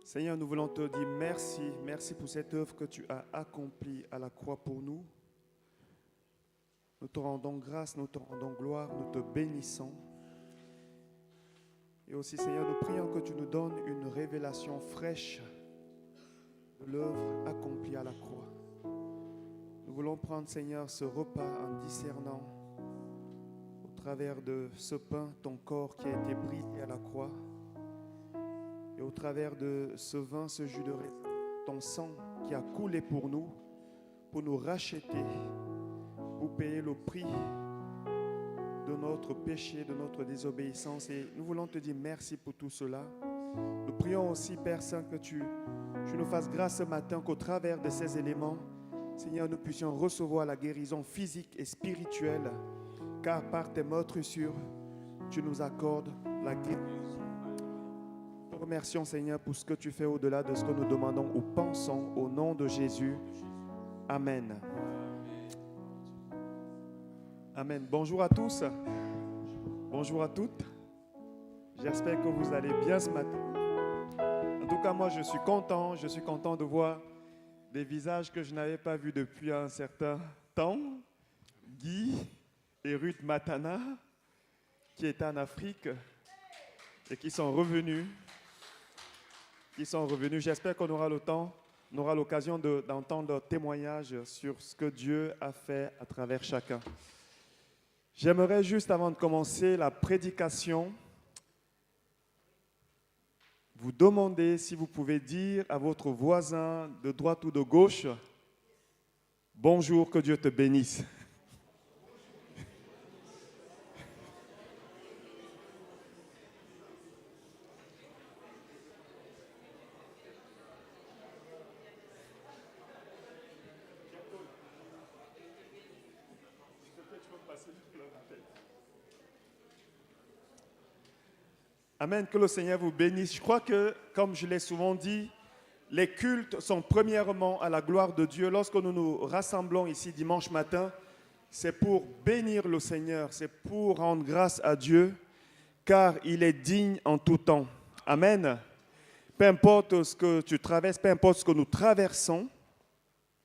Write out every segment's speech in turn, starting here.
Seigneur, nous voulons te dire merci. Merci pour cette œuvre que tu as accomplie à la croix pour nous. Nous te rendons grâce, nous te rendons gloire, nous te bénissons. Et aussi, Seigneur, nous prions que tu nous donnes une révélation fraîche de l'œuvre accomplie à la croix. Nous voulons prendre, Seigneur, ce repas en discernant au travers de ce pain, ton corps qui a été brisé à la croix, et au travers de ce vin, ce jus de raisin, ton sang qui a coulé pour nous racheter, pour payer le prix de notre péché, de notre désobéissance. Et nous voulons te dire merci pour tout cela. Nous prions aussi, Père Saint, que tu nous fasses grâce ce matin, qu'au travers de ces éléments, Seigneur, nous puissions recevoir la guérison physique et spirituelle, car par tes meurtrissures, tu nous accordes la guérison. Nous te remercions, Seigneur, pour ce que tu fais au-delà de ce que nous demandons ou pensons, au nom de Jésus. Amen. Amen. Bonjour à tous. Bonjour à toutes. J'espère que vous allez bien ce matin. En tout cas, moi, je suis content de voir des visages que je n'avais pas vus depuis un certain temps. Guy et Ruth Matana, qui étaient en Afrique et qui sont revenus. J'espère qu'on aura le temps, on aura l'occasion d'entendre leur témoignage sur ce que Dieu a fait à travers chacun. J'aimerais juste, avant de commencer la prédication, vous demander si vous pouvez dire à votre voisin de droite ou de gauche, « Bonjour, que Dieu te bénisse ». Amen, que le Seigneur vous bénisse. Je crois que, comme je l'ai souvent dit, les cultes sont premièrement à la gloire de Dieu. Lorsque nous nous rassemblons ici dimanche matin, c'est pour bénir le Seigneur, c'est pour rendre grâce à Dieu, car il est digne en tout temps. Amen. Peu importe ce que tu traverses, peu importe ce que nous traversons,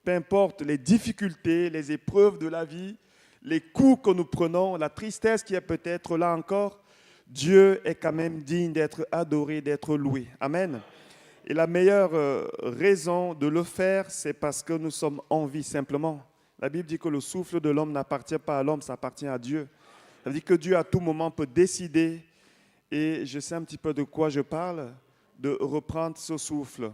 peu importe les difficultés, les épreuves de la vie, les coups que nous prenons, la tristesse qui est peut-être là encore, Dieu est quand même digne d'être adoré, d'être loué. Amen. Et la meilleure raison de le faire, c'est parce que nous sommes en vie, simplement. La Bible dit que le souffle de l'homme n'appartient pas à l'homme, ça appartient à Dieu. Ça veut dire que Dieu, à tout moment, peut décider, et je sais un petit peu de quoi je parle, de reprendre ce souffle.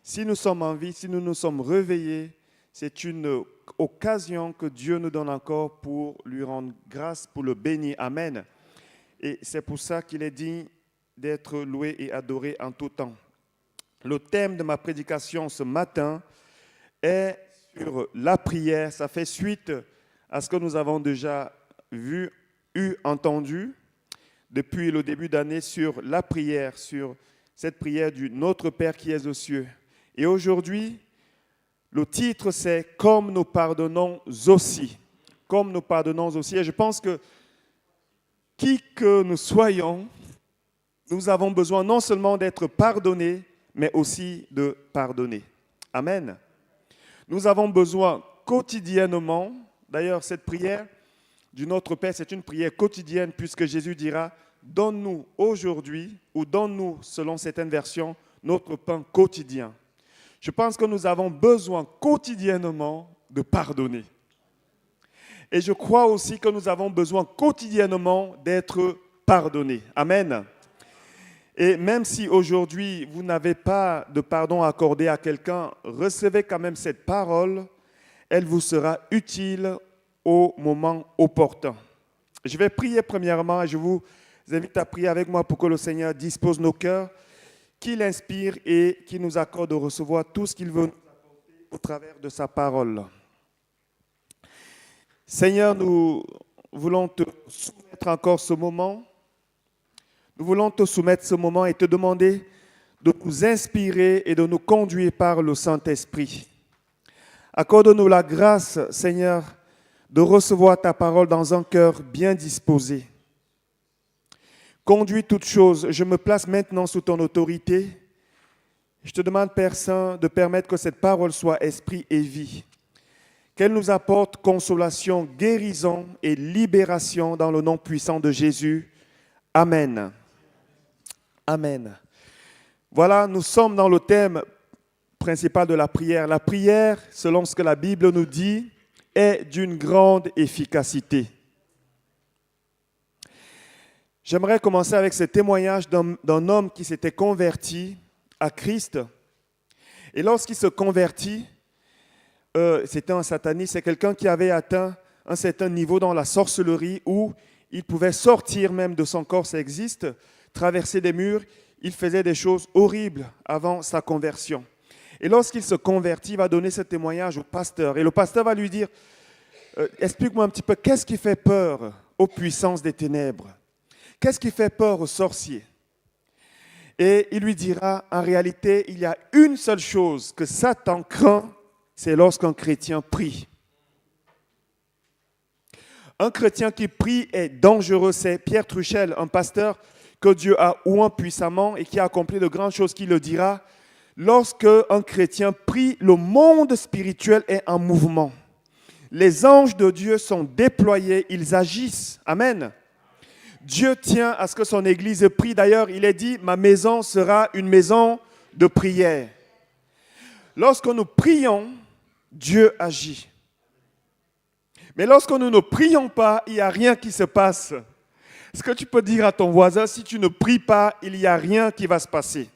Si nous sommes en vie, si nous nous sommes réveillés, c'est une occasion que Dieu nous donne encore pour lui rendre grâce, pour le bénir. Amen. Et c'est pour ça qu'il est digne d'être loué et adoré en tout temps. Le thème de ma prédication ce matin est sur la prière. Ça fait suite à ce que nous avons déjà vu, entendu depuis le début d'année sur la prière, sur cette prière du Notre Père qui est aux cieux. Et aujourd'hui, le titre c'est « Comme nous pardonnons aussi ». Comme nous pardonnons aussi. Et je pense que qui que nous soyons, nous avons besoin non seulement d'être pardonnés, mais aussi de pardonner. Amen. Nous avons besoin quotidiennement, d'ailleurs cette prière du Notre Père, c'est une prière quotidienne puisque Jésus dira « Donne-nous aujourd'hui, ou donne-nous, selon certaines versions, notre pain quotidien ». Je pense que nous avons besoin quotidiennement de pardonner. Et je crois aussi que nous avons besoin quotidiennement d'être pardonnés. Amen. Et même si aujourd'hui vous n'avez pas de pardon accordé à quelqu'un, recevez quand même cette parole. Elle vous sera utile au moment opportun. Je vais prier premièrement et je vous invite à prier avec moi pour que le Seigneur dispose nos cœurs, qu'il inspire et qu'il nous accorde de recevoir tout ce qu'il veut nous apporter au travers de sa parole. Seigneur, nous voulons te soumettre encore ce moment. Nous voulons te soumettre ce moment et te demander de nous inspirer et de nous conduire par le Saint-Esprit. Accorde-nous la grâce, Seigneur, de recevoir ta parole dans un cœur bien disposé. Conduis toutes choses. Je me place maintenant sous ton autorité Je te demande, Père Saint, de permettre que cette parole soit esprit et vie, qu'elle nous apporte consolation, guérison et libération dans le nom puissant de Jésus. Amen. Amen. Voilà, nous sommes dans le thème principal de la prière. La prière, selon ce que la Bible nous dit, est d'une grande efficacité. J'aimerais commencer avec ce témoignage d'un homme qui s'était converti à Christ. Et lorsqu'il se convertit, c'était un sataniste, c'est quelqu'un qui avait atteint un certain niveau dans la sorcellerie où il pouvait sortir même de son corps, ça existe, traverser des murs. Il faisait des choses horribles avant sa conversion. Et lorsqu'il se convertit, il va donner ce témoignage au pasteur. Et le pasteur va lui dire, explique-moi un petit peu, qu'est-ce qui fait peur aux puissances des ténèbres? Qu'est-ce qui fait peur aux sorciers? Et il lui dira, en réalité, il y a une seule chose que Satan craint, c'est lorsqu'un chrétien prie. Un chrétien qui prie est dangereux. C'est Pierre Truchel, un pasteur que Dieu a oint puissamment et qui a accompli de grandes choses, qui le dira. Lorsque un chrétien prie, le monde spirituel est en mouvement. Les anges de Dieu sont déployés, ils agissent. Amen. Dieu tient à ce que son Église prie. D'ailleurs, il est dit, ma maison sera une maison de prière. Lorsque nous prions, Dieu agit. Mais lorsque nous ne prions pas, il n'y a rien qui se passe. Est-ce que tu peux dire à ton voisin, si tu ne pries pas, il n'y a rien qui va se passer?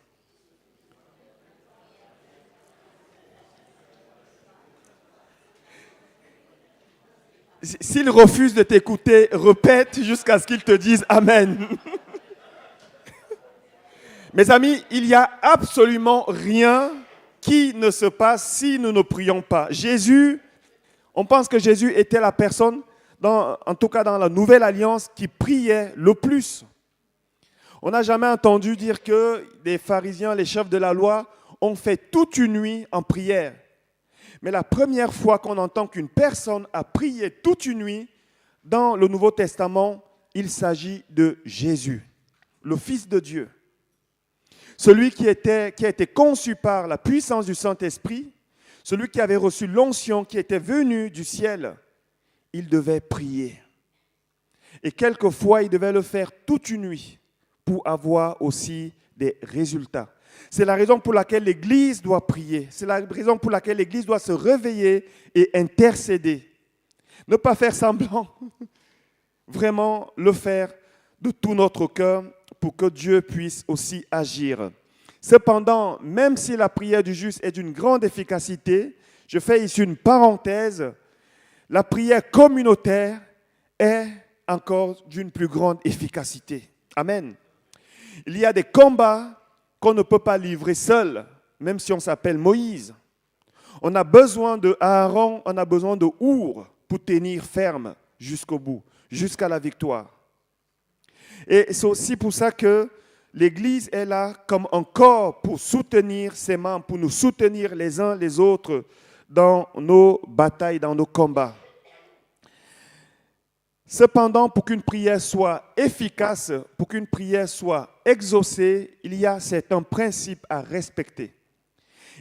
S'il refuse de t'écouter, répète jusqu'à ce qu'il te dise Amen. Mes amis, il n'y a absolument rien qui ne se passe si nous ne prions pas. Jésus, on pense que Jésus était la personne, en tout cas dans la Nouvelle Alliance, qui priait le plus. On n'a jamais entendu dire que les pharisiens, les chefs de la loi, ont fait toute une nuit en prière. Mais la première fois qu'on entend qu'une personne a prié toute une nuit, dans le Nouveau Testament, il s'agit de Jésus, le Fils de Dieu. Celui qui a été conçu par la puissance du Saint-Esprit, celui qui avait reçu l'onction, qui était venu du ciel, il devait prier. Et quelquefois, il devait le faire toute une nuit pour avoir aussi des résultats. C'est la raison pour laquelle l'Église doit prier. C'est la raison pour laquelle l'Église doit se réveiller et intercéder. Ne pas faire semblant, vraiment le faire de tout notre cœur pour que Dieu puisse aussi agir. Cependant, même si la prière du juste est d'une grande efficacité, je fais ici une parenthèse, la prière communautaire est encore d'une plus grande efficacité. Amen. Il y a des combats qu'on ne peut pas livrer seul, même si on s'appelle Moïse. On a besoin de Aaron, on a besoin de Our pour tenir ferme jusqu'au bout, jusqu'à la victoire. Et c'est aussi pour ça que l'Église est là comme un corps pour soutenir ses membres, pour nous soutenir les uns les autres dans nos batailles, dans nos combats. Cependant, pour qu'une prière soit efficace, pour qu'une prière soit exaucée, il y a certains principes à respecter.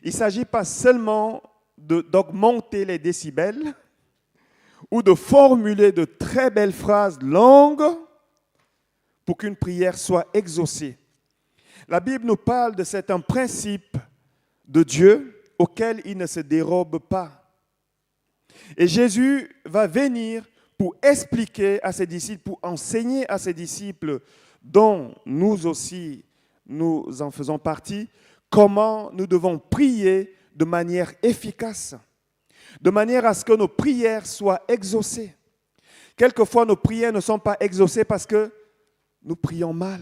Il ne s'agit pas seulement d'augmenter les décibels ou de formuler de très belles phrases longues pour qu'une prière soit exaucée. La Bible nous parle de certains principes de Dieu auxquels il ne se dérobe pas. Et Jésus va venir pour expliquer à ses disciples, pour enseigner à ses disciples, dont nous aussi, nous en faisons partie, comment nous devons prier de manière efficace, de manière à ce que nos prières soient exaucées. Quelquefois, nos prières ne sont pas exaucées parce que nous prions mal.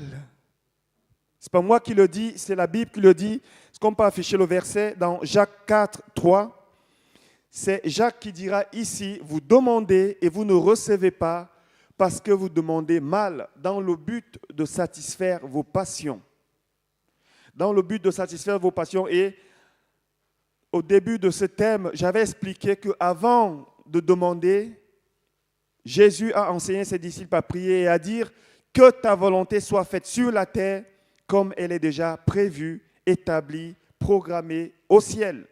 Ce n'est pas moi qui le dis, c'est la Bible qui le dit. Est-ce qu'on peut afficher le verset dans Jacques 4, 3 ? C'est Jacques qui dira ici, vous demandez et vous ne recevez pas parce que vous demandez mal dans le but de satisfaire vos passions. Dans le but de satisfaire vos passions. Et au début de ce thème, j'avais expliqué qu'avant de demander, Jésus a enseigné ses disciples à prier et à dire que ta volonté soit faite sur la terre comme elle est déjà prévue, établie programmés au ciel.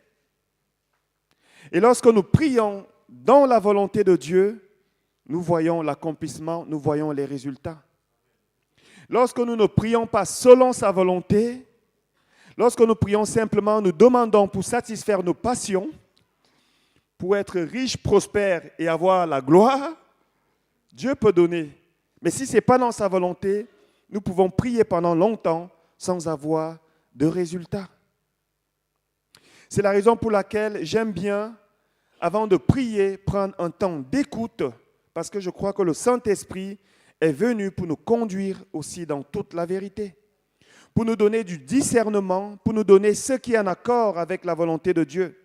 Et lorsque nous prions dans la volonté de Dieu, nous voyons l'accomplissement, nous voyons les résultats. Lorsque nous ne prions pas selon sa volonté, lorsque nous prions simplement, nous demandons pour satisfaire nos passions, pour être riche, prospère et avoir la gloire, Dieu peut donner. Mais si ce n'est pas dans sa volonté, nous pouvons prier pendant longtemps sans avoir de résultats. C'est la raison pour laquelle j'aime bien, avant de prier, prendre un temps d'écoute, parce que je crois que le Saint-Esprit est venu pour nous conduire aussi dans toute la vérité, pour nous donner du discernement, pour nous donner ce qui est en accord avec la volonté de Dieu.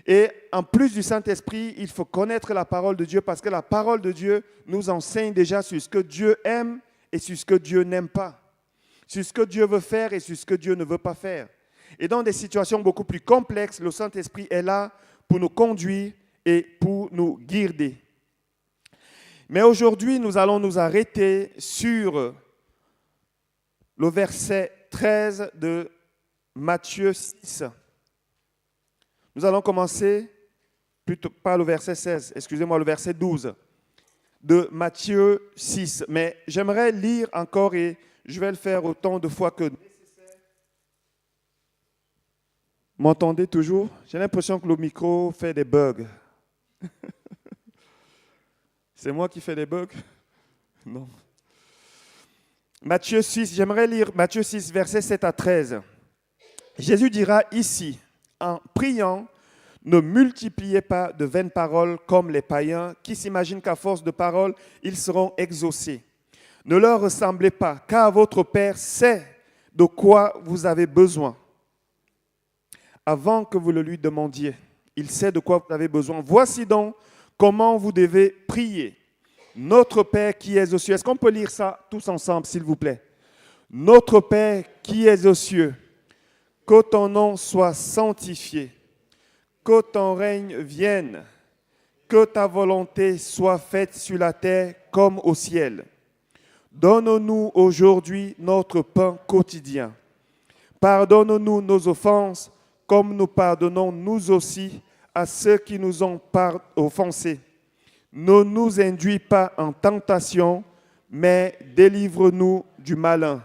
Et en plus du Saint-Esprit, il faut connaître la parole de Dieu, parce que la parole de Dieu nous enseigne déjà sur ce que Dieu aime et sur ce que Dieu n'aime pas, sur ce que Dieu veut faire et sur ce que Dieu ne veut pas faire. Et dans des situations beaucoup plus complexes, le Saint-Esprit est là pour nous conduire et pour nous guider. Mais aujourd'hui, nous allons nous arrêter sur le verset 13 de Matthieu 6. Nous allons commencer plutôt par le verset 16, excusez-moi, le verset 12 de Matthieu 6. Mais j'aimerais lire encore et je vais le faire autant de fois que nécessaire. M'entendez toujours? J'ai l'impression que le micro fait des bugs. C'est moi qui fais des bugs? Non. Matthieu 6, j'aimerais lire Matthieu 6, versets 7 à 13. Jésus dira ici, en priant, ne multipliez pas de vaines paroles comme les païens qui s'imaginent qu'à force de paroles, ils seront exaucés. Ne leur ressemblez pas, car votre Père sait de quoi vous avez besoin. Avant que vous le lui demandiez, il sait de quoi vous avez besoin. Voici donc comment vous devez prier. Notre Père qui es aux cieux. Est-ce qu'on peut lire ça tous ensemble, s'il vous plaît? Notre Père qui es aux cieux, que ton nom soit sanctifié, que ton règne vienne, que ta volonté soit faite sur la terre comme au ciel. Donne-nous aujourd'hui notre pain quotidien. Pardonne-nous nos offenses, comme nous pardonnons nous aussi à ceux qui nous ont offensés. Ne nous induis pas en tentation, mais délivre-nous du malin.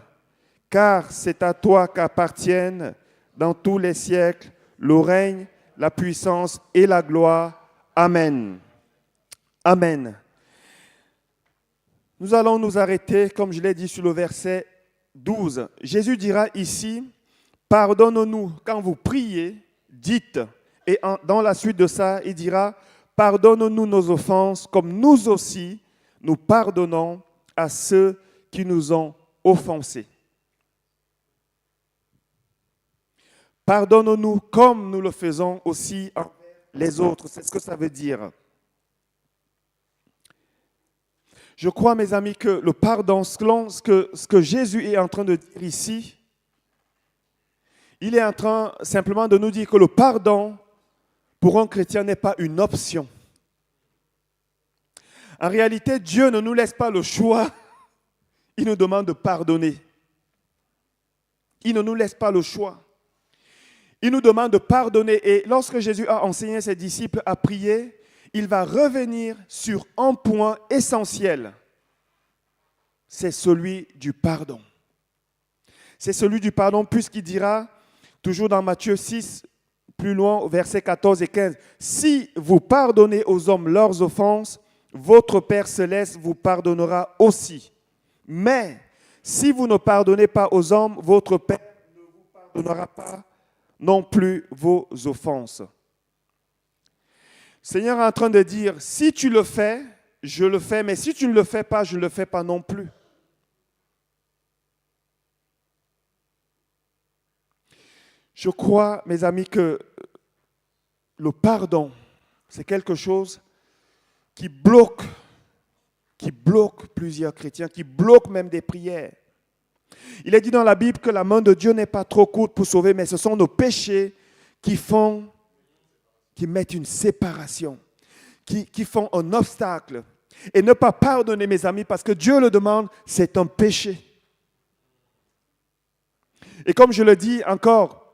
Car c'est à toi qu'appartiennent dans tous les siècles le règne, la puissance et la gloire. Amen. Amen. Nous allons nous arrêter, comme je l'ai dit, sur le verset 12. Jésus dira ici, pardonne-nous quand vous priez, dites, et dans la suite de ça, il dira, pardonne-nous nos offenses, comme nous aussi, nous pardonnons à ceux qui nous ont offensés. Pardonne-nous comme nous le faisons aussi envers les autres. C'est ce que ça veut dire. Je crois, mes amis, que le pardon, selon ce que Jésus est en train de dire ici, il est en train simplement de nous dire que le pardon, pour un chrétien, n'est pas une option. En réalité, Dieu ne nous laisse pas le choix. Il nous demande de pardonner. Il ne nous laisse pas le choix. Il nous demande de pardonner. Et lorsque Jésus a enseigné ses disciples à prier, il va revenir sur un point essentiel. C'est celui du pardon. C'est celui du pardon, puisqu'il dira, toujours dans Matthieu 6, plus loin, versets 14 et 15, « Si vous pardonnez aux hommes leurs offenses, votre Père céleste vous pardonnera aussi. Mais si vous ne pardonnez pas aux hommes, votre Père ne vous pardonnera pas non plus vos offenses. » Le Seigneur est en train de dire, si tu le fais, je le fais, mais si tu ne le fais pas, je ne le fais pas non plus. Je crois, mes amis, que le pardon, c'est quelque chose qui bloque plusieurs chrétiens, qui bloque même des prières. Il est dit dans la Bible que la main de Dieu n'est pas trop courte pour sauver, mais ce sont nos péchés qui mettent une séparation, qui font un obstacle. Et ne pas pardonner, mes amis, parce que Dieu le demande, c'est un péché. Et comme je le dis encore,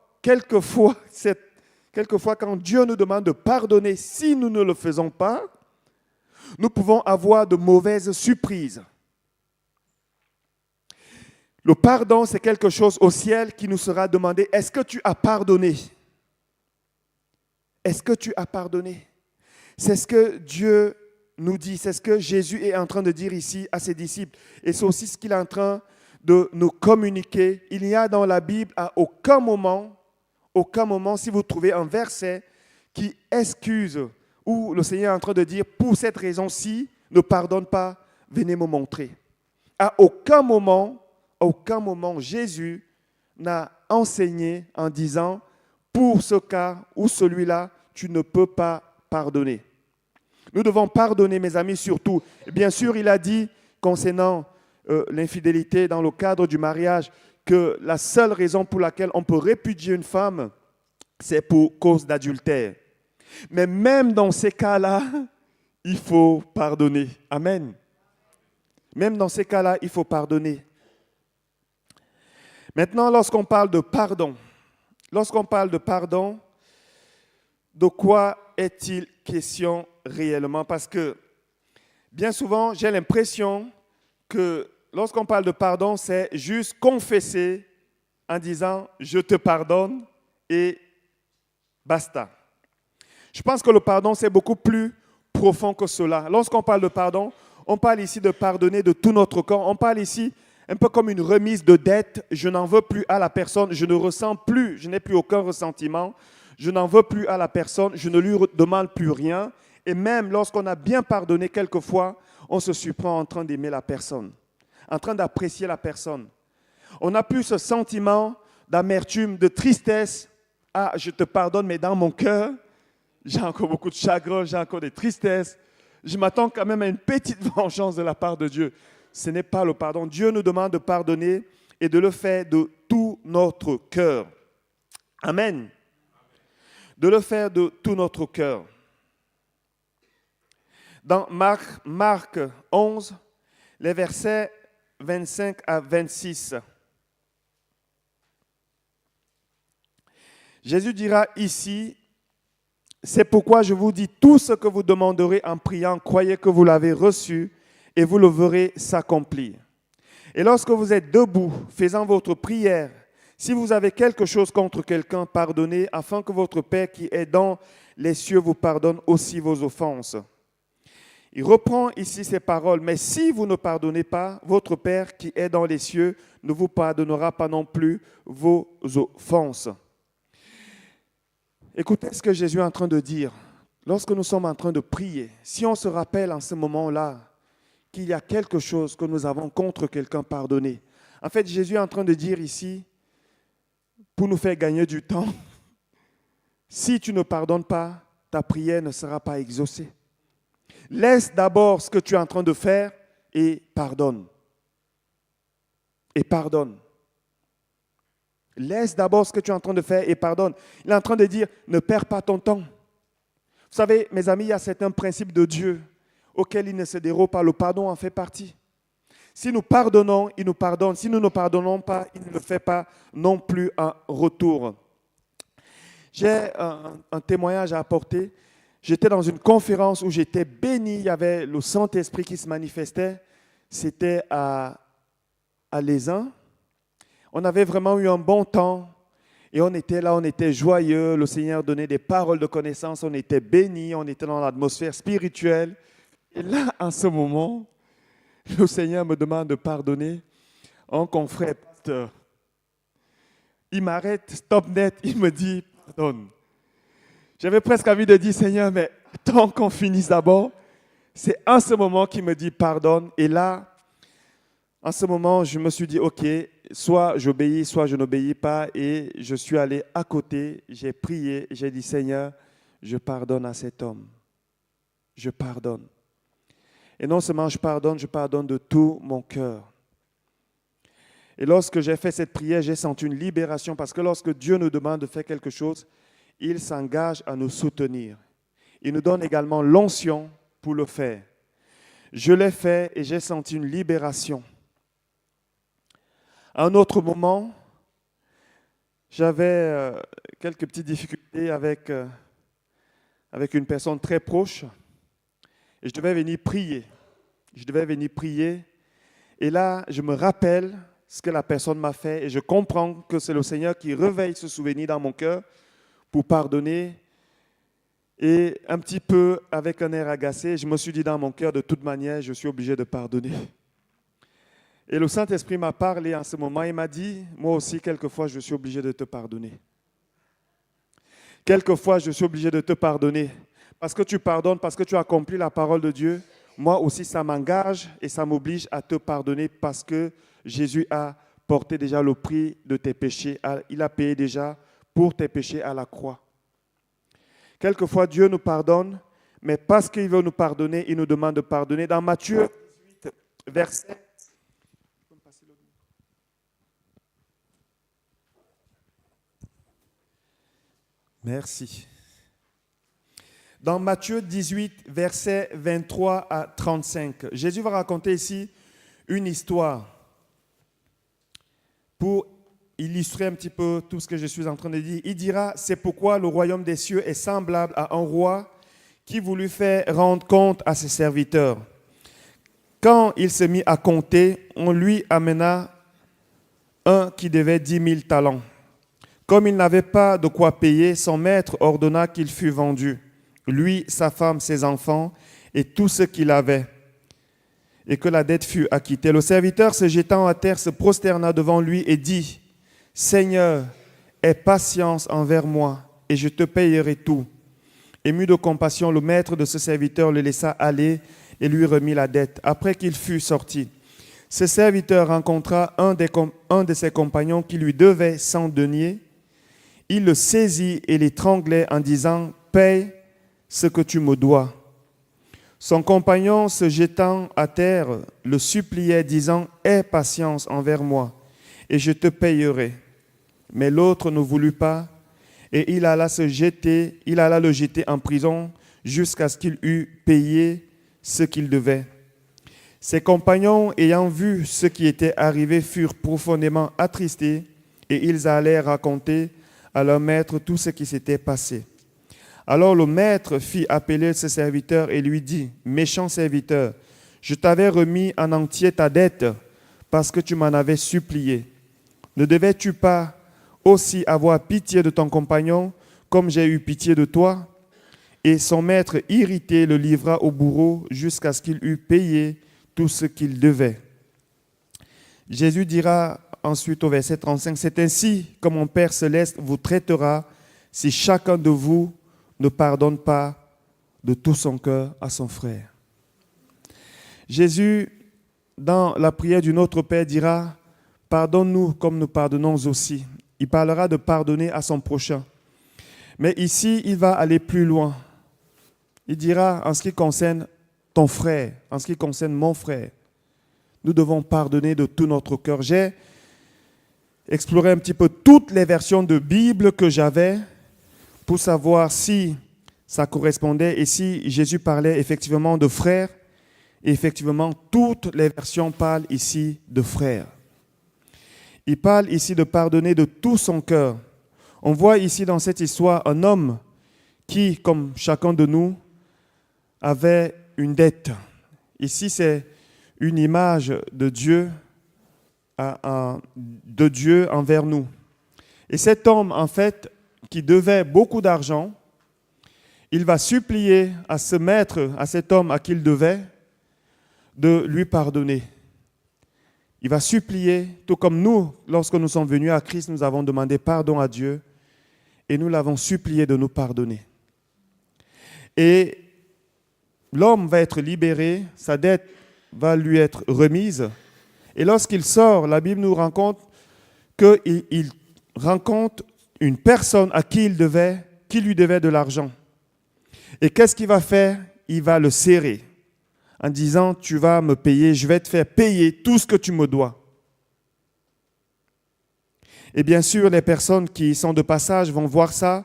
quelquefois, quand Dieu nous demande de pardonner, si nous ne le faisons pas, nous pouvons avoir de mauvaises surprises. Le pardon, c'est quelque chose au ciel qui nous sera demandé. Est-ce que tu as pardonné? Est-ce que tu as pardonné? C'est ce que Dieu nous dit, c'est ce que Jésus est en train de dire ici à ses disciples. Et c'est aussi ce qu'il est en train de nous communiquer. Il n'y a dans la Bible à aucun moment, si vous trouvez un verset qui excuse, où le Seigneur est en train de dire, pour cette raison-ci, ne pardonne pas, venez me montrer. À aucun moment, Jésus n'a enseigné en disant, pour ce cas ou celui-là, tu ne peux pas pardonner. Nous devons pardonner, mes amis, surtout. Bien sûr, il a dit, concernant l'infidélité dans le cadre du mariage, que la seule raison pour laquelle on peut répudier une femme, c'est pour cause d'adultère. Mais même dans ces cas-là, il faut pardonner. Amen. Même dans ces cas-là, il faut pardonner. Maintenant, lorsqu'on parle de pardon, de quoi est-il question réellement? Parce que bien souvent, j'ai l'impression que lorsqu'on parle de pardon, c'est juste confesser en disant « je te pardonne » et basta. Je pense que le pardon, c'est beaucoup plus profond que cela. Lorsqu'on parle de pardon, on parle ici de pardonner de tout notre corps. On parle ici un peu comme une remise de dette. Je n'en veux plus à la personne, je ne ressens plus, je n'ai plus aucun ressentiment. Je n'en veux plus à la personne, je ne lui demande plus rien. Et même lorsqu'on a bien pardonné, quelquefois, on se surprend en train d'aimer la personne, en train d'apprécier la personne. On n'a plus ce sentiment d'amertume, de tristesse. Ah, je te pardonne, mais dans mon cœur, j'ai encore beaucoup de chagrin, j'ai encore des tristesses. Je m'attends quand même à une petite vengeance de la part de Dieu. Ce n'est pas le pardon. Dieu nous demande de pardonner et de le faire de tout notre cœur. Amen. De le faire de tout notre cœur. Dans Marc 11, les versets 25 à 26. Jésus dira ici, « C'est pourquoi je vous dis tout ce que vous demanderez en priant, croyez que vous l'avez reçu et vous le verrez s'accomplir. Et lorsque vous êtes debout, faisant votre prière, si vous avez quelque chose contre quelqu'un, pardonnez, afin que votre Père qui est dans les cieux vous pardonne aussi vos offenses. » Il reprend ici ces paroles. « Mais si vous ne pardonnez pas, votre Père qui est dans les cieux ne vous pardonnera pas non plus vos offenses. » Écoutez ce que Jésus est en train de dire. Lorsque nous sommes en train de prier, si on se rappelle en ce moment-là qu'il y a quelque chose que nous avons contre quelqu'un, pardonné. En fait, Jésus est en train de dire ici, pour nous faire gagner du temps, si tu ne pardonnes pas, ta prière ne sera pas exaucée. Laisse d'abord ce que tu es en train de faire et pardonne. Et pardonne. Laisse d'abord ce que tu es en train de faire et pardonne. Il est en train de dire, ne perds pas ton temps. Vous savez, mes amis, il y a certains principes de Dieu auxquels il ne se dérobe pas. Le pardon en fait partie. Si nous pardonnons, il nous pardonne. Si nous ne pardonnons pas, il ne le fait pas non plus en retour. J'ai un témoignage à apporter. J'étais dans une conférence où j'étais béni. Il y avait le Saint-Esprit qui se manifestait. C'était à Lézin. On avait vraiment eu un bon temps. Et on était là, on était joyeux. Le Seigneur donnait des paroles de connaissance. On était bénis. On était dans l'atmosphère spirituelle. Et là, en ce moment, le Seigneur me demande de pardonner un confrère pasteur. Il m'arrête, stop net, il me dit pardonne. J'avais presque envie de dire Seigneur, mais attends qu'on finisse d'abord. C'est en ce moment qu'il me dit pardonne. Et là, en ce moment, je me suis dit ok, soit j'obéis, soit je n'obéis pas. Et je suis allé à côté, j'ai prié, j'ai dit Seigneur, je pardonne à cet homme. Je pardonne. Et non seulement je pardonne de tout mon cœur. Et lorsque j'ai fait cette prière, j'ai senti une libération parce que lorsque Dieu nous demande de faire quelque chose, il s'engage à nous soutenir. Il nous donne également l'onction pour le faire. Je l'ai fait et j'ai senti une libération. À un autre moment, J'avais quelques petites difficultés avec une personne très proche et je devais venir prier. Et là, je me rappelle ce que la personne m'a fait et je comprends que c'est le Seigneur qui réveille ce souvenir dans mon cœur pour pardonner. Et un petit peu avec un air agacé, je me suis dit dans mon cœur, de toute manière, je suis obligé de pardonner. Et le Saint-Esprit m'a parlé en ce moment, il m'a dit, moi aussi, quelquefois, je suis obligé de te pardonner. Quelquefois, je suis obligé de te pardonner. Parce que tu pardonnes, parce que tu as accompli la parole de Dieu. Moi aussi, ça m'engage et ça m'oblige à te pardonner parce que Jésus a porté déjà le prix de tes péchés. Il a payé déjà pour tes péchés à la croix. Quelquefois, Dieu nous pardonne, mais parce qu'il veut nous pardonner, il nous demande de pardonner. Dans Matthieu 18, verset... Merci. Dans Matthieu 18, versets 23 à 35, Jésus va raconter ici une histoire pour illustrer un petit peu tout ce que je suis en train de dire. Il dira, c'est pourquoi le royaume des cieux est semblable à un roi qui voulut faire rendre compte à ses serviteurs. Quand il se mit à compter, on lui amena un qui devait 10 000 talents. Comme il n'avait pas de quoi payer, son maître ordonna qu'il fût vendu, lui, sa femme, ses enfants et tout ce qu'il avait, et que la dette fût acquittée. Le serviteur, se jetant à terre, se prosterna devant lui et dit, « Seigneur, aie patience envers moi, et je te payerai tout. » Ému de compassion, le maître de ce serviteur le laissa aller et lui remit la dette. Après qu'il fut sorti, ce serviteur rencontra un de ses compagnons qui lui devait 100 deniers. Il le saisit et l'étranglait en disant, « Paye ce que tu me dois. » Son compagnon, se jetant à terre, le suppliait, disant, « Aie patience envers moi, et je te payerai. » Mais l'autre ne voulut pas, et il alla le jeter en prison jusqu'à ce qu'il eût payé ce qu'il devait. Ses compagnons, ayant vu ce qui était arrivé, furent profondément attristés, et ils allèrent raconter à leur maître tout ce qui s'était passé. Alors le maître fit appeler ses serviteurs et lui dit, « Méchant serviteur, je t'avais remis en entier ta dette parce que tu m'en avais supplié. Ne devais-tu pas aussi avoir pitié de ton compagnon comme j'ai eu pitié de toi ?» Et son maître, irrité, le livra au bourreau jusqu'à ce qu'il eût payé tout ce qu'il devait. Jésus dira ensuite au verset 35, « C'est ainsi que mon Père céleste vous traitera si chacun de vous ne pardonne pas de tout son cœur à son frère. » Jésus, dans la prière du Notre Père, dira, « Pardonne-nous comme nous pardonnons aussi. » Il parlera de pardonner à son prochain. Mais ici, il va aller plus loin. Il dira, en ce qui concerne ton frère, en ce qui concerne mon frère, nous devons pardonner de tout notre cœur. J'ai exploré un petit peu toutes les versions de Bible que j'avais pour savoir si ça correspondait et si Jésus parlait effectivement de frères. Et effectivement, toutes les versions parlent ici de frères. Il parle ici de pardonner de tout son cœur. On voit ici dans cette histoire un homme qui, comme chacun de nous, avait une dette. Ici, c'est une image de Dieu envers nous. Et cet homme, en fait, qui devait beaucoup d'argent, il va supplier à ce maître, à cet homme à qui il devait, de lui pardonner. Il va supplier, tout comme nous, lorsque nous sommes venus à Christ, nous avons demandé pardon à Dieu et nous l'avons supplié de nous pardonner. Et l'homme va être libéré, sa dette va lui être remise. Et lorsqu'il sort, la Bible nous raconte qu'il rencontre une personne à qui qui lui devait de l'argent. Et qu'est-ce qu'il va faire? Il va le serrer en disant, tu vas me payer, je vais te faire payer tout ce que tu me dois. Et bien sûr, les personnes qui sont de passage vont voir ça,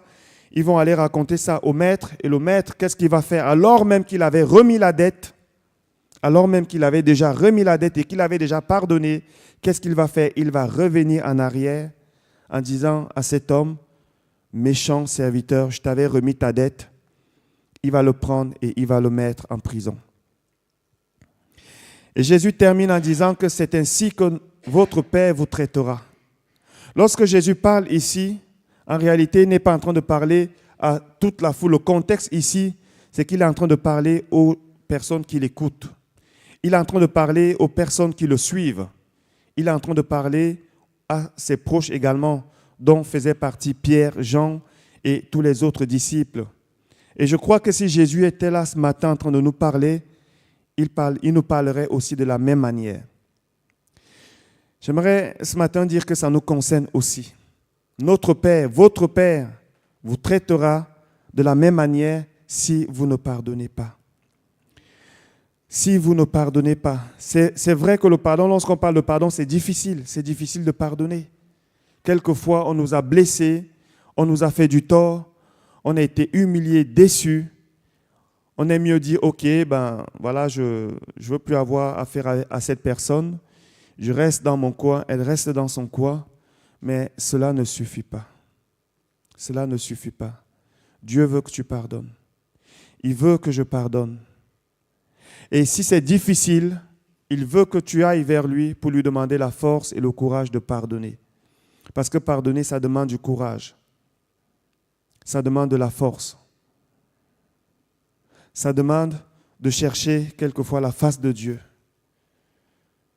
ils vont aller raconter ça au maître. Et le maître, qu'est-ce qu'il va faire? Alors même qu'il avait remis la dette, alors même qu'il avait déjà remis la dette et qu'il avait déjà pardonné, qu'est-ce qu'il va faire? Il va revenir en arrière en disant à cet homme, méchant serviteur, je t'avais remis ta dette, il va le prendre et il va le mettre en prison. Et Jésus termine en disant que c'est ainsi que votre Père vous traitera. Lorsque Jésus parle ici, en réalité, il n'est pas en train de parler à toute la foule. Le contexte ici, c'est qu'il est en train de parler aux personnes qui l'écoutent. Il est en train de parler aux personnes qui le suivent. Il est en train de parler à ses proches également, dont faisaient partie Pierre, Jean et tous les autres disciples. Et je crois que si Jésus était là ce matin en train de nous parler, il nous parlerait aussi de la même manière. J'aimerais ce matin dire que ça nous concerne aussi. Notre Père, votre Père, vous traitera de la même manière si vous ne pardonnez pas. Si vous ne pardonnez pas. C'est vrai que le pardon, lorsqu'on parle de pardon, c'est difficile de pardonner. Quelquefois, on nous a blessés, on nous a fait du tort, on a été humiliés, déçus. On aime mieux dire, ok, voilà, je ne veux plus avoir affaire à cette personne. Je reste dans mon coin, elle reste dans son coin. Mais cela ne suffit pas. Cela ne suffit pas. Dieu veut que tu pardonnes. Il veut que je pardonne. Et si c'est difficile, il veut que tu ailles vers lui pour lui demander la force et le courage de pardonner. Parce que pardonner, ça demande du courage. Ça demande de la force. Ça demande de chercher quelquefois la face de Dieu.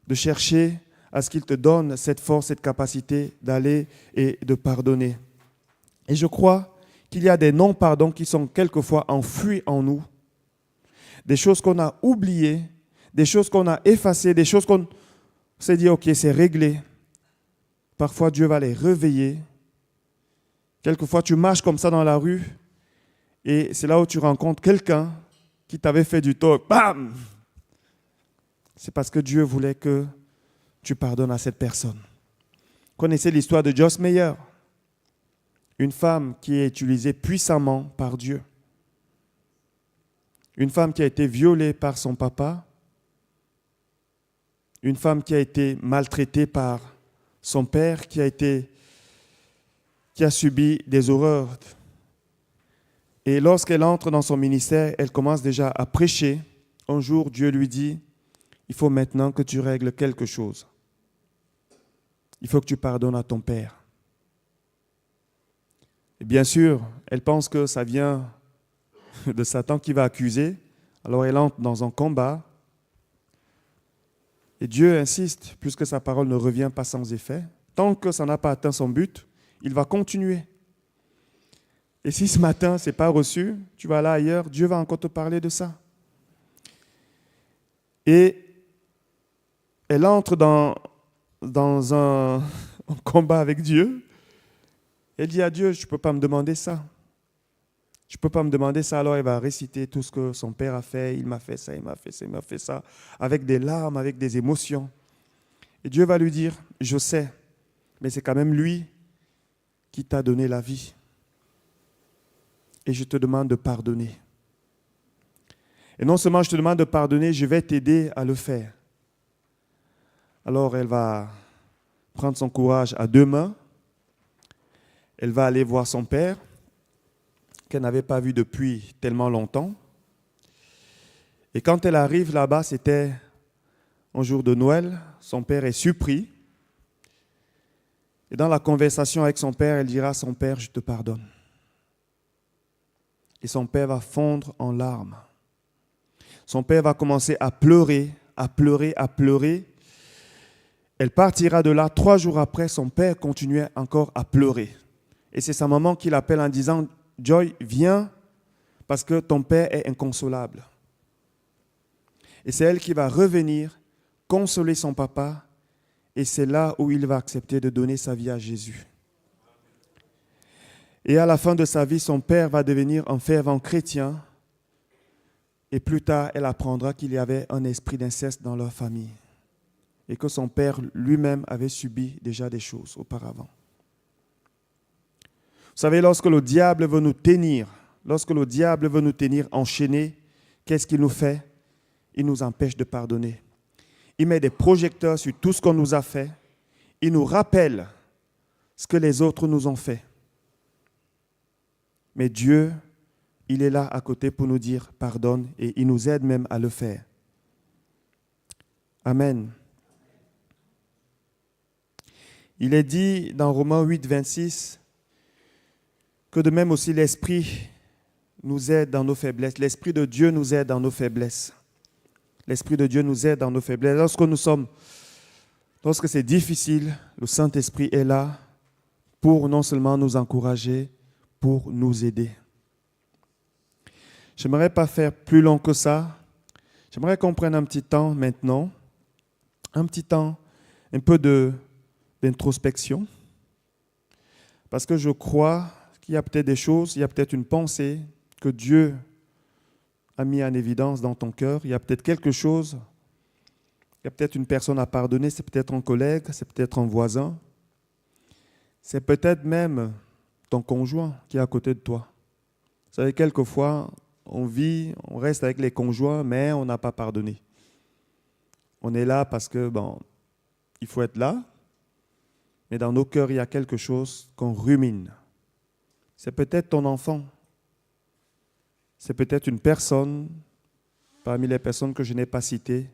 De chercher à ce qu'il te donne cette force, cette capacité d'aller et de pardonner. Et je crois qu'il y a des non-pardons qui sont quelquefois enfouis en nous. Des choses qu'on a oubliées, des choses qu'on a effacées, des choses qu'on s'est dit, ok, c'est réglé. Parfois, Dieu va les réveiller. Quelquefois, tu marches comme ça dans la rue et c'est là où tu rencontres quelqu'un qui t'avait fait du tort. Bam! C'est parce que Dieu voulait que tu pardonnes à cette personne. Connaissez l'histoire de Joyce Meyer, une femme qui est utilisée puissamment par Dieu. Une femme qui a été violée par son papa. Une femme qui a été maltraitée par son père, qui a subi des horreurs. Et lorsqu'elle entre dans son ministère, elle commence déjà à prêcher. Un jour, Dieu lui dit, il faut maintenant que tu règles quelque chose. Il faut que tu pardonnes à ton père. Et bien sûr, elle pense que ça vient de Satan qui va accuser. Alors elle entre dans un combat. Et Dieu insiste, puisque sa parole ne revient pas sans effet. Tant que ça n'a pas atteint son but, il va continuer. Et si ce matin, ce n'est pas reçu, tu vas là ailleurs, Dieu va encore te parler de ça. Et elle entre dans un combat avec Dieu. Elle dit à Dieu, je ne peux pas me demander ça. Je ne peux pas me demander ça. Alors elle va réciter tout ce que son père a fait. Il m'a fait ça, il m'a fait ça, il m'a fait ça. Avec des larmes, avec des émotions. Et Dieu va lui dire, je sais, mais c'est quand même lui qui t'a donné la vie. Et je te demande de pardonner. Et non seulement je te demande de pardonner, je vais t'aider à le faire. Alors elle va prendre son courage à deux mains. Elle va aller voir son père, qu'elle n'avait pas vu depuis tellement longtemps. Et quand elle arrive là-bas, c'était un jour de Noël, son père est surpris. Et dans la conversation avec son père, elle dira à son père, je te pardonne. Et son père va fondre en larmes. Son père va commencer à pleurer, à pleurer, à pleurer. Elle partira de là. 3 jours après, son père continuait encore à pleurer. Et c'est sa maman qui l'appelle en disant, Joy, viens, parce que ton père est inconsolable. Et c'est elle qui va revenir, consoler son papa, et c'est là où il va accepter de donner sa vie à Jésus. Et à la fin de sa vie, son père va devenir un fervent chrétien. Et plus tard, elle apprendra qu'il y avait un esprit d'inceste dans leur famille. Et que son père lui-même avait subi déjà des choses auparavant. Vous savez, lorsque le diable veut nous tenir enchaînés, qu'est-ce qu'il nous fait? Il nous empêche de pardonner. Il met des projecteurs sur tout ce qu'on nous a fait. Il nous rappelle ce que les autres nous ont fait. Mais Dieu, il est là à côté pour nous dire pardonne et il nous aide même à le faire. Amen. Il est dit dans Romains 8, 26 que de même aussi l'Esprit nous aide dans nos faiblesses. L'Esprit de Dieu nous aide dans nos faiblesses. L'Esprit de Dieu nous aide dans nos faiblesses. Lorsque c'est difficile, le Saint-Esprit est là pour non seulement nous encourager, pour nous aider. Je n'aimerais pas faire plus long que ça. J'aimerais qu'on prenne un petit temps maintenant, un peu d'introspection, parce que je crois qu'il y a peut-être des choses, il y a peut-être une pensée que Dieu a mis en évidence dans ton cœur, il y a peut-être quelque chose, il y a peut-être une personne à pardonner, c'est peut-être un collègue, c'est peut-être un voisin, c'est peut-être même ton conjoint qui est à côté de toi. Vous savez, quelquefois, on reste avec les conjoints, mais on n'a pas pardonné. On est là parce que, il faut être là, mais dans nos cœurs, il y a quelque chose qu'on rumine. C'est peut-être ton enfant. C'est peut-être une personne parmi les personnes que je n'ai pas citées.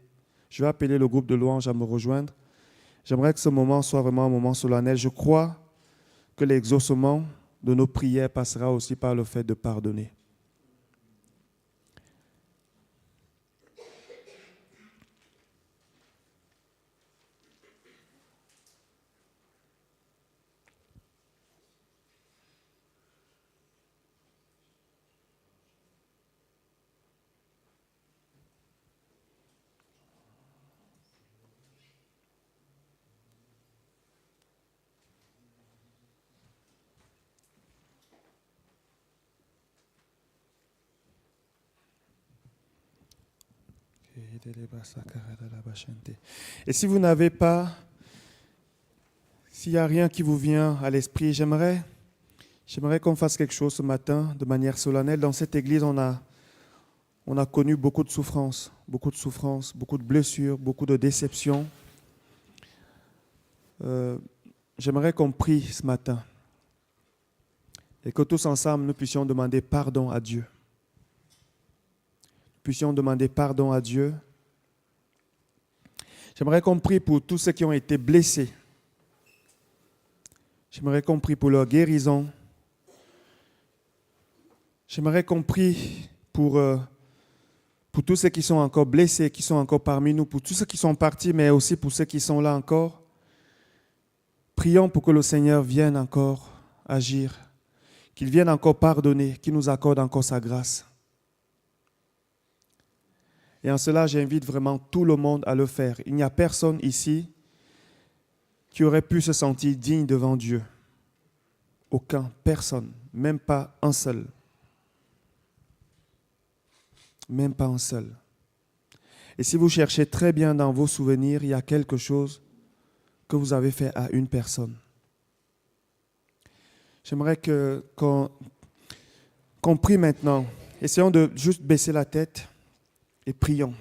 Je vais appeler le groupe de louanges à me rejoindre. J'aimerais que ce moment soit vraiment un moment solennel. Je crois que l'exaucement de nos prières passera aussi par le fait de pardonner. Et si vous n'avez pas, s'il n'y a rien qui vous vient à l'esprit, j'aimerais qu'on fasse quelque chose ce matin de manière solennelle. Dans cette église, on a connu beaucoup de souffrances, beaucoup de blessures, beaucoup de déceptions. J'aimerais qu'on prie ce matin et que tous ensemble, nous puissions demander pardon à Dieu. Puissions demander pardon à Dieu. J'aimerais qu'on prie pour tous ceux qui ont été blessés. J'aimerais qu'on prie pour leur guérison. J'aimerais qu'on prie pour tous ceux qui sont encore blessés, qui sont encore parmi nous, pour tous ceux qui sont partis, mais aussi pour ceux qui sont là encore. Prions pour que le Seigneur vienne encore agir, qu'il vienne encore pardonner, qu'il nous accorde encore sa grâce. Et en cela, j'invite vraiment tout le monde à le faire. Il n'y a personne ici qui aurait pu se sentir digne devant Dieu. Aucun, personne, même pas un seul. Même pas un seul. Et si vous cherchez très bien dans vos souvenirs, il y a quelque chose que vous avez fait à une personne. J'aimerais qu'on prie maintenant. Essayons de juste baisser la tête et prions.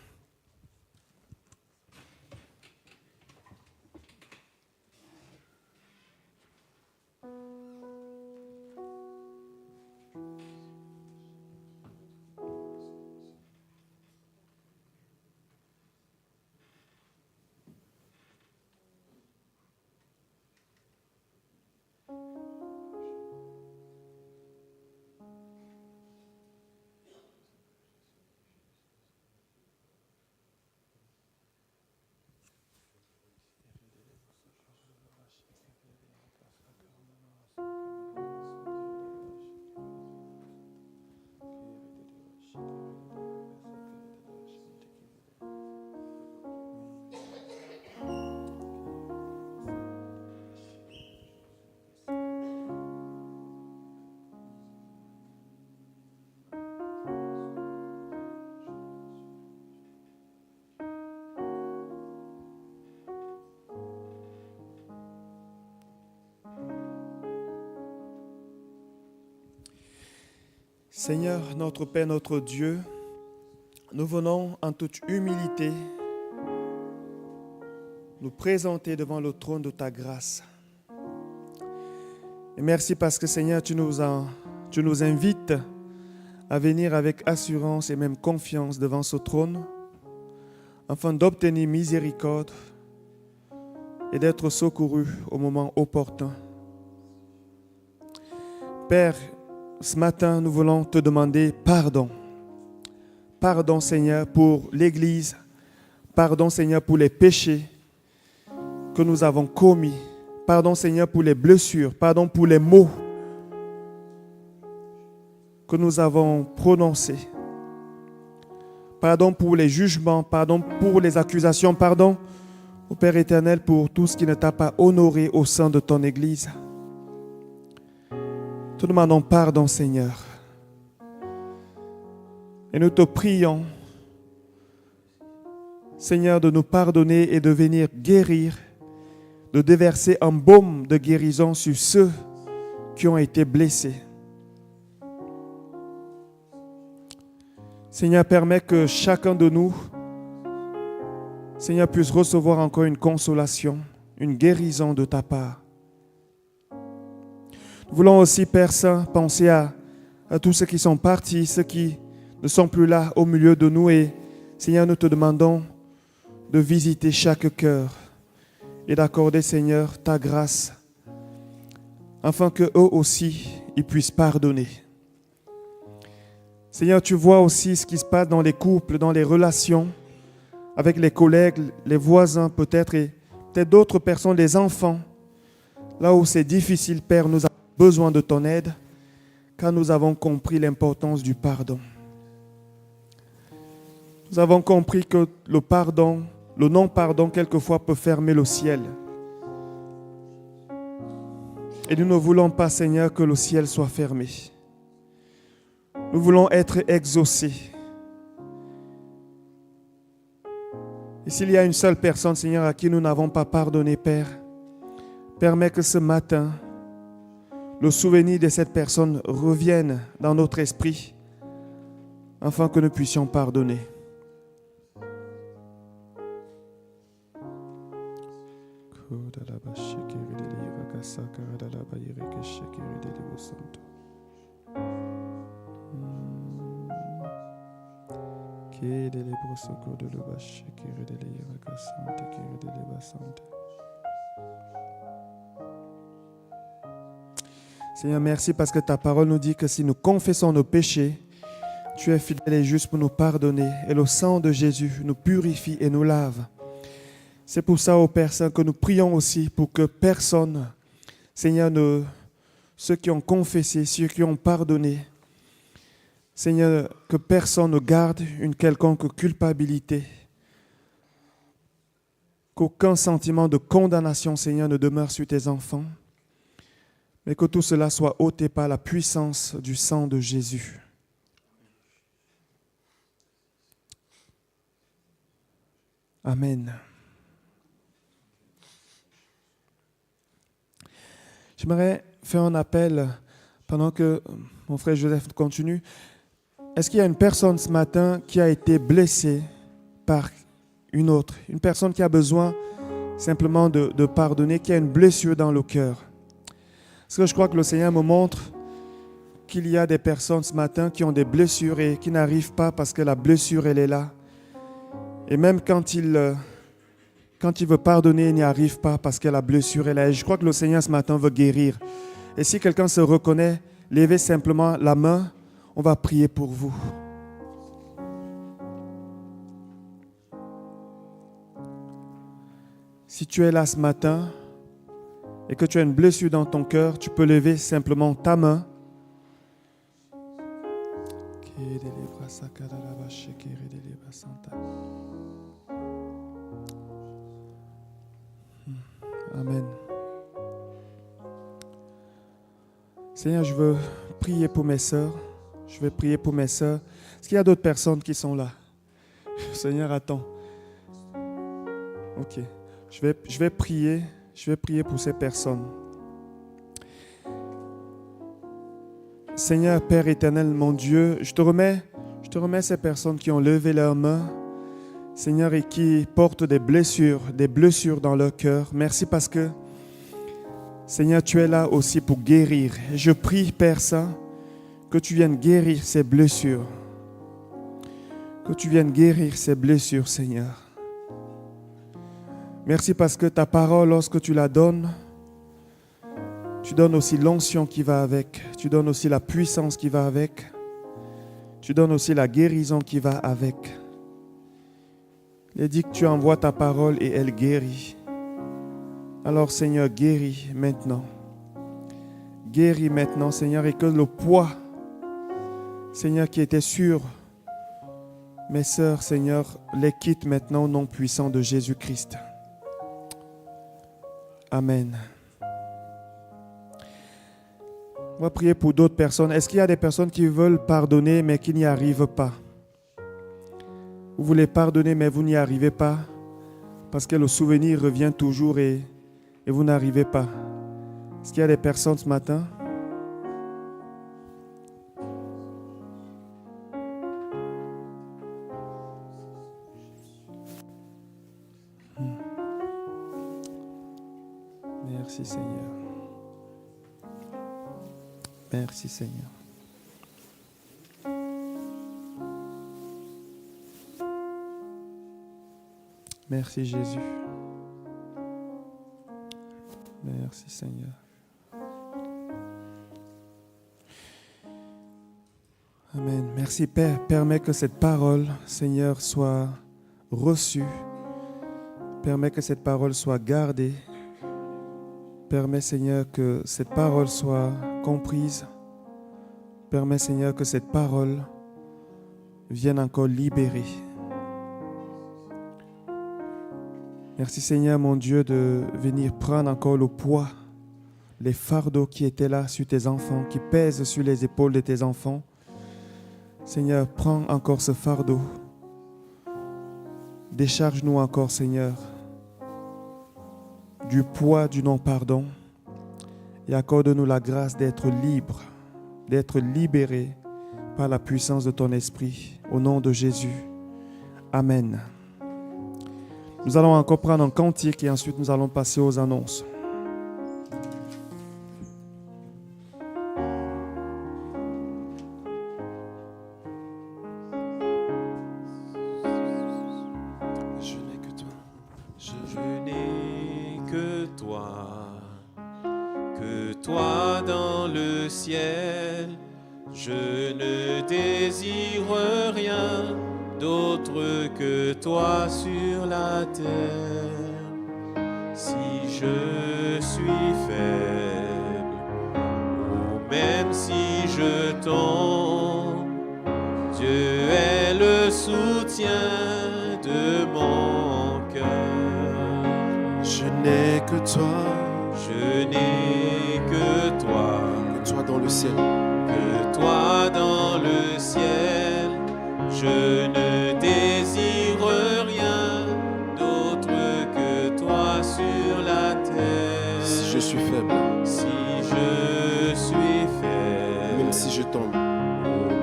Seigneur, notre Père, notre Dieu, nous venons en toute humilité nous présenter devant le trône de ta grâce. Et merci parce que Seigneur, tu nous invites à venir avec assurance et même confiance devant ce trône, afin d'obtenir miséricorde et d'être secouru au moment opportun. Père, ce matin, nous voulons te demander pardon. Pardon, Seigneur, pour l'Église. Pardon, Seigneur, pour les péchés que nous avons commis. Pardon, Seigneur, pour les blessures. Pardon pour les mots que nous avons prononcés. Pardon pour les jugements. Pardon pour les accusations. Pardon, au Père éternel, pour tout ce qui ne t'a pas honoré au sein de ton Église. Te demandons pardon, Seigneur. Et nous te prions, Seigneur, de nous pardonner et de venir guérir, de déverser un baume de guérison sur ceux qui ont été blessés. Seigneur, permets que chacun de nous, Seigneur, puisse recevoir encore une consolation, une guérison de ta part. Nous voulons aussi, Père Saint, penser à tous ceux qui sont partis, ceux qui ne sont plus là au milieu de nous. Et Seigneur, nous te demandons de visiter chaque cœur et d'accorder, Seigneur, ta grâce, afin qu'eux aussi, ils puissent pardonner. Seigneur, tu vois aussi ce qui se passe dans les couples, dans les relations, avec les collègues, les voisins peut-être, et peut-être d'autres personnes, les enfants. Là où c'est difficile, Père, nous avons besoin de ton aide, car nous avons compris l'importance du pardon. Nous avons compris que le pardon, le non-pardon, quelquefois peut fermer le ciel. Et nous ne voulons pas, Seigneur, que le ciel soit fermé. Nous voulons être exaucés. Et s'il y a une seule personne, Seigneur, à qui nous n'avons pas pardonné, Père, permets que ce matin, le souvenir de cette personne revienne dans notre esprit, afin que nous puissions pardonner. Seigneur, merci parce que ta parole nous dit que si nous confessons nos péchés, tu es fidèle et juste pour nous pardonner. Et le sang de Jésus nous purifie et nous lave. C'est pour ça, ô Père Saint, que nous prions aussi pour que personne, Seigneur, ceux qui ont confessé, ceux qui ont pardonné, Seigneur, que personne ne garde une quelconque culpabilité, qu'aucun sentiment de condamnation, Seigneur, ne demeure sur tes enfants, mais que tout cela soit ôté par la puissance du sang de Jésus. Amen. J'aimerais faire un appel pendant que mon frère Joseph continue. Est-ce qu'il y a une personne ce matin qui a été blessée par une autre? Une personne qui a besoin simplement de pardonner, qui a une blessure dans le cœur? Parce que je crois que le Seigneur me montre qu'il y a des personnes ce matin qui ont des blessures et qui n'arrivent pas parce que la blessure, elle est là. Et même quand il veut pardonner, il n'y arrive pas parce que la blessure est là. Et je crois que le Seigneur ce matin veut guérir. Et si quelqu'un se reconnaît, levez simplement la main, on va prier pour vous. Si tu es là ce matin et que tu as une blessure dans ton cœur, tu peux lever simplement ta main. Amen. Seigneur, je veux prier pour mes sœurs. Je vais prier pour mes sœurs. Est-ce qu'il y a d'autres personnes qui sont là? Seigneur, attends. Ok. Je vais prier pour ces personnes. Seigneur, Père éternel, mon Dieu, je te remets ces personnes qui ont levé leurs mains, Seigneur, et qui portent des blessures dans leur cœur. Merci parce que, Seigneur, tu es là aussi pour guérir. Et je prie, Père Saint, que tu viennes guérir ces blessures. Que tu viennes guérir ces blessures, Seigneur. Merci parce que ta parole, lorsque tu la donnes, tu donnes aussi l'onction qui va avec. Tu donnes aussi la puissance qui va avec. Tu donnes aussi la guérison qui va avec. Il est dit que tu envoies ta parole et elle guérit. Alors, Seigneur, guéris maintenant. Guéris maintenant, Seigneur, et que le poids, Seigneur, qui était sur mes sœurs, Seigneur, les quitte maintenant au nom puissant de Jésus-Christ. Amen. On va prier pour d'autres personnes. Est-ce qu'il y a des personnes qui veulent pardonner mais qui n'y arrivent pas? Vous voulez pardonner mais vous n'y arrivez pas parce que le souvenir revient toujours et vous n'arrivez pas. Est-ce qu'il y a des personnes ce matin? Merci Seigneur. Merci Seigneur. Merci Jésus. Merci Seigneur. Amen. Merci Père. Permets que cette parole, Seigneur, soit reçue. Permets que cette parole soit gardée. Permets, Seigneur, que cette parole soit comprise. Permets, Seigneur, que cette parole vienne encore libérer. Merci, Seigneur, mon Dieu, de venir prendre encore le poids, les fardeaux qui étaient là sur tes enfants, qui pèsent sur les épaules de tes enfants. Seigneur, prends encore ce fardeau. Décharge-nous encore, Seigneur, du poids du non-pardon et accorde-nous la grâce d'être libres, d'être libérés par la puissance de ton esprit. Au nom de Jésus. Amen. Nous allons encore prendre un cantique et ensuite nous allons passer aux annonces. Toi dans le ciel, je ne désire rien d'autre que toi sur la terre. Si je suis faible, ou même si je tombe, Dieu est le soutien de mon cœur. Je n'ai que toi. Je n'ai que toi dans le ciel, que toi dans le ciel. Je ne désire rien d'autre que toi sur la terre. Si je suis faible, même si je tombe,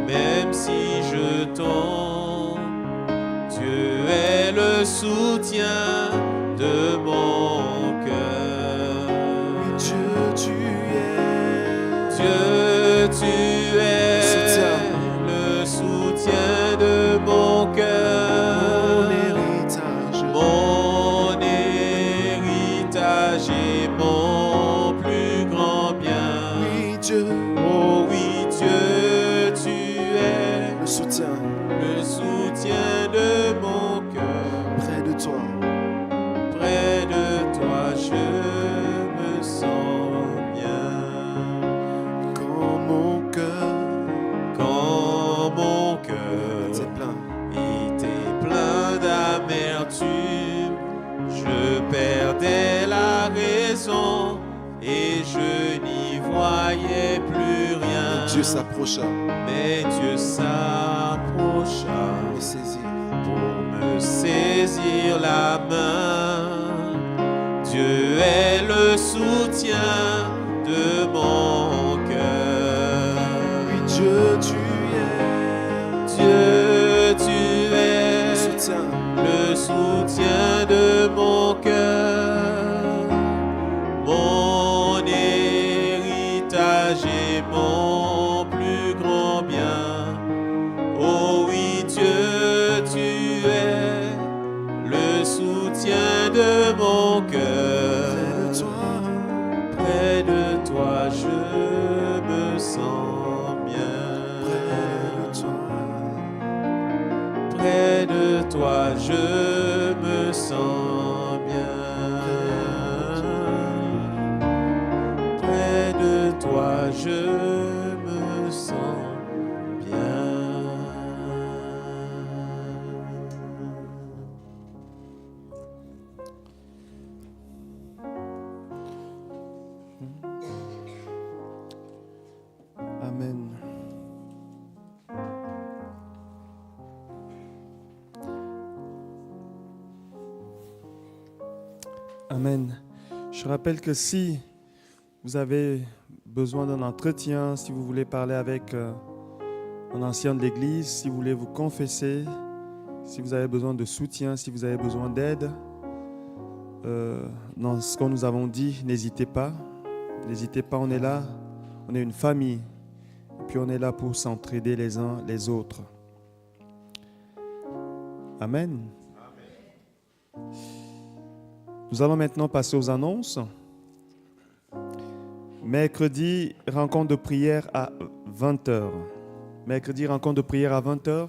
même si je tombe, Dieu est le soutien de mon cœur. Dieu, tu es le soutien de mon cœur, mon héritage et mon plus grand bien. Oui, Dieu, oh oui, Dieu, tu es le soutien de mon cœur. Près de toi, je me sens. Quand mon cœur était plein d'amertume, je perdais la raison et je n'y voyais plus rien. Dieu s'approcha, mais Dieu s'approcha pour me saisir la main. Dieu est le soutien de mon cœur. Dieu, tu es le soutien de mon cœur, mon mon cœur. Près de toi, Près de toi, je me sens bien. près de toi, Près de toi, je me sens bien. Près de toi, je me sens bien. Amen. Amen. Je rappelle que si vous avez besoin d'un entretien, si vous voulez parler avec un ancien de l'Église, si vous voulez vous confesser, si vous avez besoin de soutien, si vous avez besoin d'aide, dans ce que nous avons dit, n'hésitez pas. N'hésitez pas, on est là, on est une famille. Et puis on est là pour s'entraider les uns les autres. Amen. Nous allons maintenant passer aux annonces. Mercredi, rencontre de prière à 20h. Mercredi, rencontre de prière à 20h.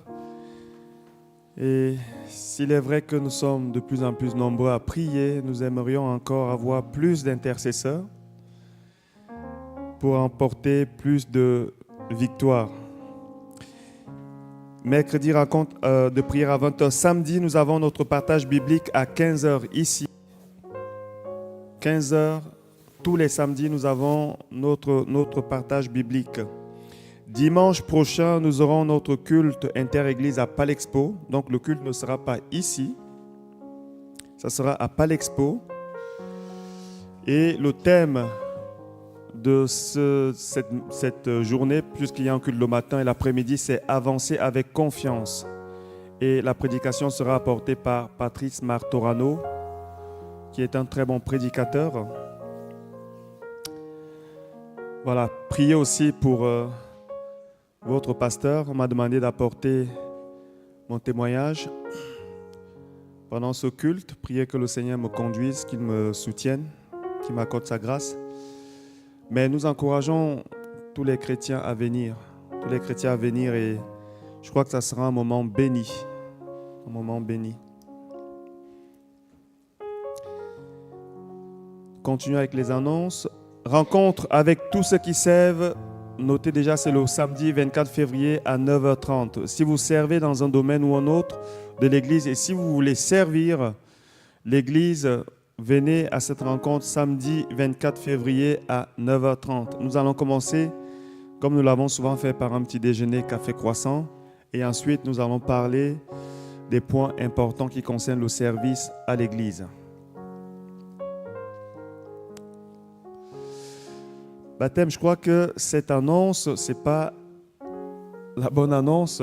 Et s'il est vrai que nous sommes de plus en plus nombreux à prier, nous aimerions encore avoir plus d'intercesseurs pour emporter plus de victoires. Mercredi, rencontre de prière à 20h. Samedi, nous avons notre partage biblique à 15h ici. 15h, tous les samedis, nous avons notre partage biblique. Dimanche prochain, nous aurons notre culte inter-église à Palexpo. Donc, le culte ne sera pas ici. Ça sera à Palexpo. Et le thème de cette journée, puisqu'il y a un culte le matin et l'après-midi, c'est « Avancer avec confiance ». Et la prédication sera apportée par Patrice Martorano, qui est un très bon prédicateur. Voilà, priez aussi pour votre pasteur. On m'a demandé d'apporter mon témoignage pendant ce culte. Priez que le Seigneur me conduise, qu'il me soutienne, qu'il m'accorde sa grâce. Mais nous encourageons tous les chrétiens à venir. Tous les chrétiens à venir et je crois que ça sera un moment béni. Un moment béni. Continuons avec les annonces. Rencontre avec tous ceux qui servent. Notez déjà, c'est le samedi 24 février à 9h30. Si vous servez dans un domaine ou un autre de l'Église et si vous voulez servir l'Église, venez à cette rencontre samedi 24 février à 9h30. Nous allons commencer, comme nous l'avons souvent fait, par un petit déjeuner café croissant. Et ensuite, nous allons parler des points importants qui concernent le service à l'Église. Baptême, je crois que cette annonce, ce n'est pas la bonne annonce.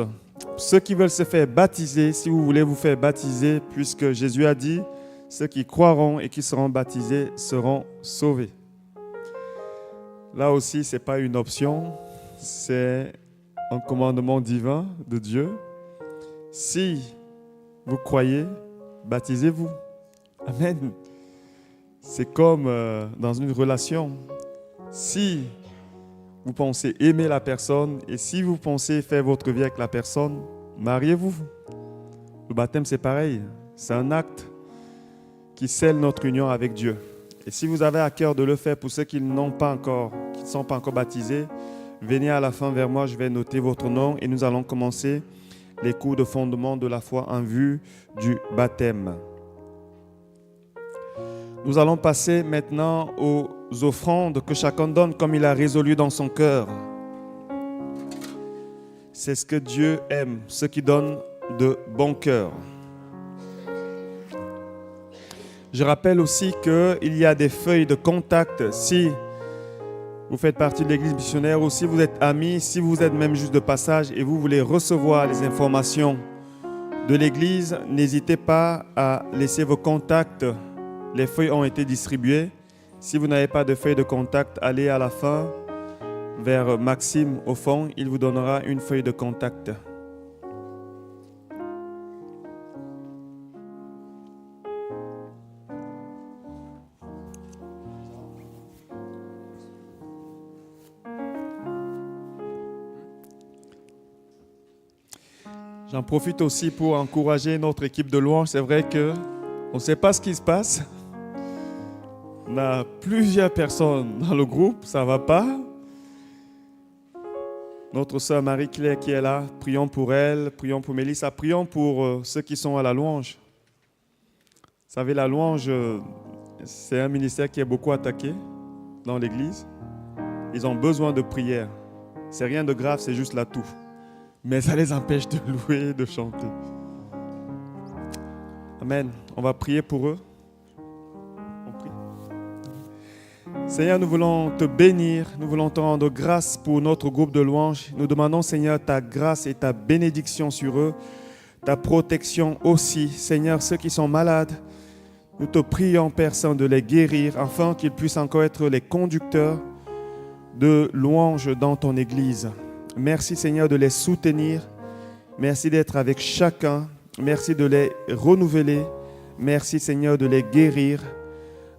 Ceux qui veulent se faire baptiser, si vous voulez vous faire baptiser, puisque Jésus a dit, ceux qui croiront et qui seront baptisés seront sauvés. Là aussi, ce n'est pas une option, c'est un commandement divin de Dieu. Si vous croyez, baptisez-vous. Amen. C'est comme dans une relation. Si vous pensez aimer la personne et si vous pensez faire votre vie avec la personne, mariez-vous. Le baptême, c'est pareil. C'est un acte qui scelle notre union avec Dieu. Et si vous avez à cœur de le faire pour ceux qui ne sont pas encore baptisés, venez à la fin vers moi, je vais noter votre nom et nous allons commencer les cours de fondement de la foi en vue du baptême. Nous allons passer maintenant aux offrandes que chacun donne comme il a résolu dans son cœur. C'est ce que Dieu aime, ceux qui donnent de bon cœur. Je rappelle aussi qu'il y a des feuilles de contact si vous faites partie de l'église missionnaire ou si vous êtes amis, si vous êtes même juste de passage et vous voulez recevoir les informations de l'église, n'hésitez pas à laisser vos contacts. Les feuilles ont été distribuées. Si vous n'avez pas de feuille de contact, allez à la fin vers Maxime au fond. Il vous donnera une feuille de contact. J'en profite aussi pour encourager notre équipe de louange. C'est vrai qu'on ne sait pas ce qui se passe. On a plusieurs personnes dans le groupe, ça ne va pas. Notre sœur Marie-Claire qui est là, prions pour elle, prions pour Mélissa, prions pour ceux qui sont à la louange. Vous savez, la louange, c'est un ministère qui est beaucoup attaqué dans l'église. Ils ont besoin de prière. C'est rien de grave, c'est juste l'atout. Mais ça les empêche de louer, de chanter. Amen. On va prier pour eux. On prie. Seigneur, nous voulons te bénir, nous voulons te rendre grâce pour notre groupe de louanges. Nous demandons, Seigneur, ta grâce et ta bénédiction sur eux, ta protection aussi. Seigneur, ceux qui sont malades, nous te prions, Père Saint, de les guérir, afin qu'ils puissent encore être les conducteurs de louanges dans ton Église. Merci, Seigneur, de les soutenir. Merci d'être avec chacun. Merci de les renouveler. Merci, Seigneur, de les guérir.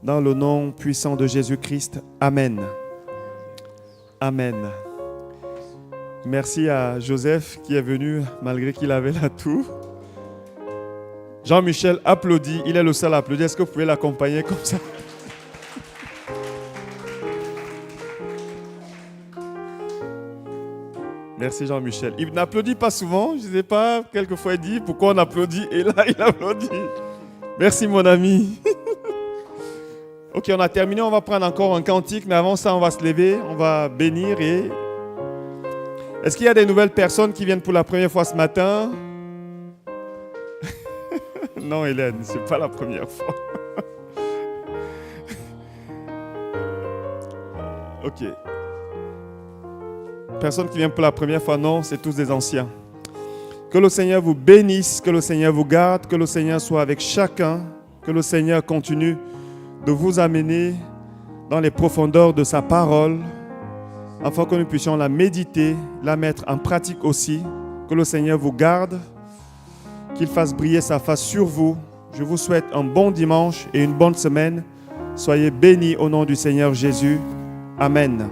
Dans le nom puissant de Jésus-Christ. Amen. Amen. Merci à Joseph qui est venu malgré qu'il avait la toux. Jean-Michel applaudit. Il est le seul à applaudir. Est-ce que vous pouvez l'accompagner comme ça? Merci Jean-Michel. Il n'applaudit pas souvent. Je ne sais pas, quelquefois il dit pourquoi on applaudit. Et là, il applaudit. Merci mon ami. Ok, on a terminé. On va prendre encore un cantique. Mais avant ça, on va se lever. On va bénir. Et... Est-ce qu'il y a des nouvelles personnes qui viennent pour la première fois ce matin? Non, Hélène, ce n'est pas la première fois. Ok. Personne qui vient pour la première fois, non, c'est tous des anciens. Que le Seigneur vous bénisse, que le Seigneur vous garde, que le Seigneur soit avec chacun, que le Seigneur continue de vous amener dans les profondeurs de sa parole, afin que nous puissions la méditer, la mettre en pratique aussi. Que le Seigneur vous garde, qu'il fasse briller sa face sur vous. Je vous souhaite un bon dimanche et une bonne semaine. Soyez bénis au nom du Seigneur Jésus. Amen.